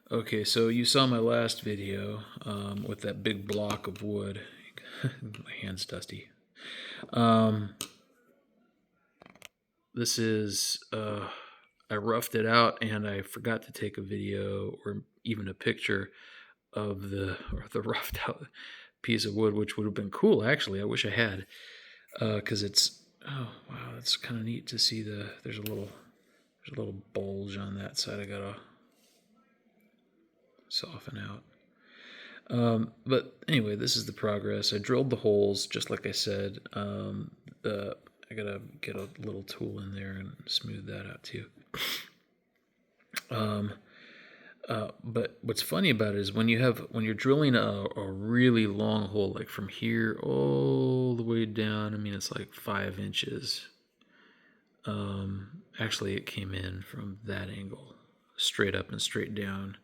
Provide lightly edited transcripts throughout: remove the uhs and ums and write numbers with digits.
Okay, so you saw my last video with that big block of wood. My hand's dusty. This is, I roughed it out and I forgot to take a video or even a picture of the roughed out piece of wood, which would have been cool actually. I wish I had, because it's, oh wow, that's kind of neat to see there's a little bulge on that side. I gotta soften out. But anyway, this is the progress. I drilled the holes just like I said. I gotta get a little tool in there and smooth that out too. But what's funny about it is when you're drilling a really long hole, like from here all the way down. I mean, it's like 5 inches. Actually, it came in from that angle, straight up and straight down.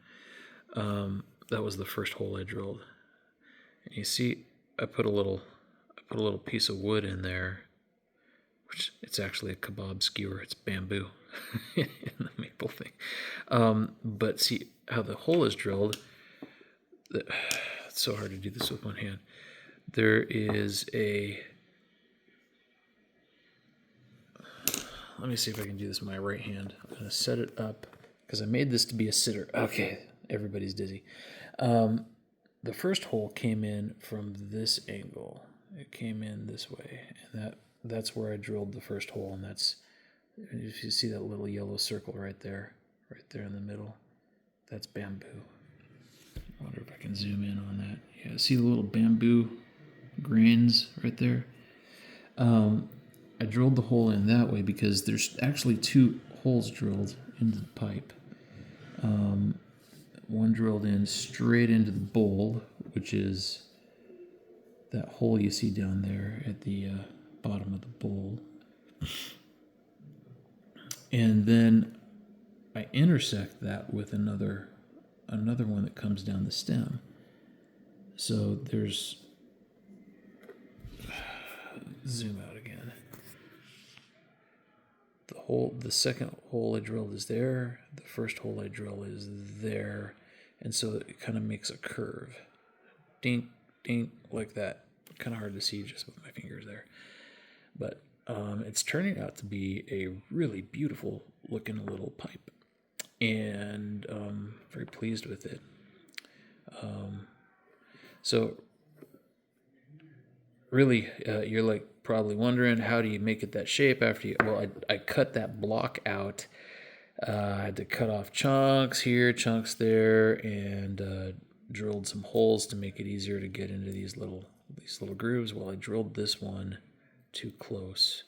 That was the first hole I drilled. And you see, I put a little piece of wood in there, which it's actually a kebab skewer. It's bamboo in the maple thing. But see how the hole is drilled. It's so hard to do this with one hand. There is a. Let me see if I can do this with my right hand. I'm going to set it up because I made this to be a sitter. Okay, everybody's dizzy. The first hole came in from this angle. It came in this way, and that's where I drilled the first hole, and that's, if you see that little yellow circle right there in the middle, that's bamboo. I wonder if I can zoom in on that. Yeah, see the little bamboo grains right there? I drilled the hole in that way because there's actually 2 holes drilled into the pipe. One drilled in straight into the bowl, which is that hole you see down there at the bottom of the bowl. And then I intersect that with another one that comes down the stem. So there's, zoom out again. The second hole I drilled is there. The first hole I drill is there. And so it kind of makes a curve. Dink, dink, like that. Kind of hard to see just with my fingers there. But it's turning out to be a really beautiful looking little pipe. And very pleased with it. So really, you're like probably wondering, how do you make it that shape after you, well, I cut that block out. I had to cut off chunks here, chunks there, and drilled some holes to make it easier to get into these little grooves. Well, I drilled this one too close,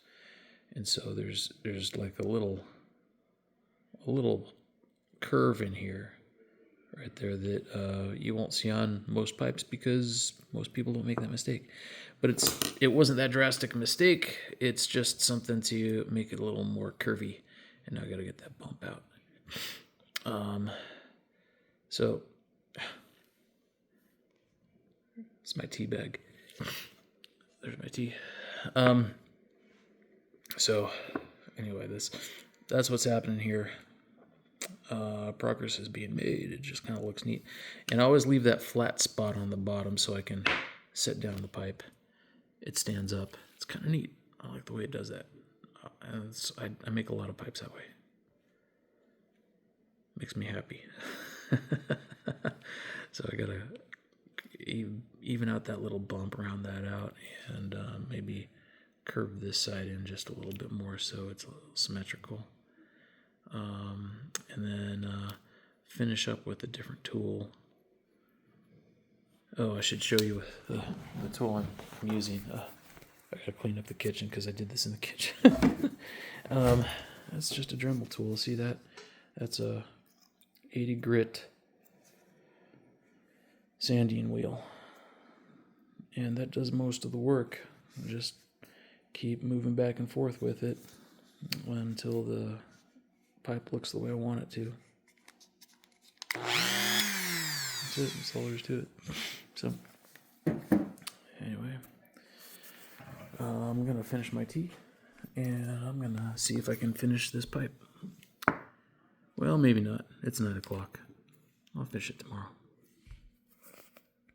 and so there's like a little curve in here right there that you won't see on most pipes because most people don't make that mistake. But it wasn't that drastic a mistake. It's just something to make it a little more curvy. And now I got to get that bump out. So it's my tea bag. There's my tea. So anyway, that's what's happening here. Progress is being made. It just kind of looks neat. And I always leave that flat spot on the bottom so I can set down the pipe. It stands up. It's kind of neat. I like the way it does that. I make a lot of pipes that way. Makes me happy. So I gotta even out that little bump, round that out, and maybe curve this side in just a little bit more so it's a little symmetrical. And then finish up with a different tool. Oh, I should show you the tool I'm using. I gotta clean up the kitchen because I did this in the kitchen. That's just a Dremel tool. See that? That's a 80 grit sanding wheel. And that does most of the work. Just keep moving back and forth with it until the pipe looks the way I want it to. That's it. That's all there is to it. So, anyway, I'm going to finish my tea, and I'm going to see if I can finish this pipe. Well, maybe not. It's 9 o'clock. I'll fish it tomorrow.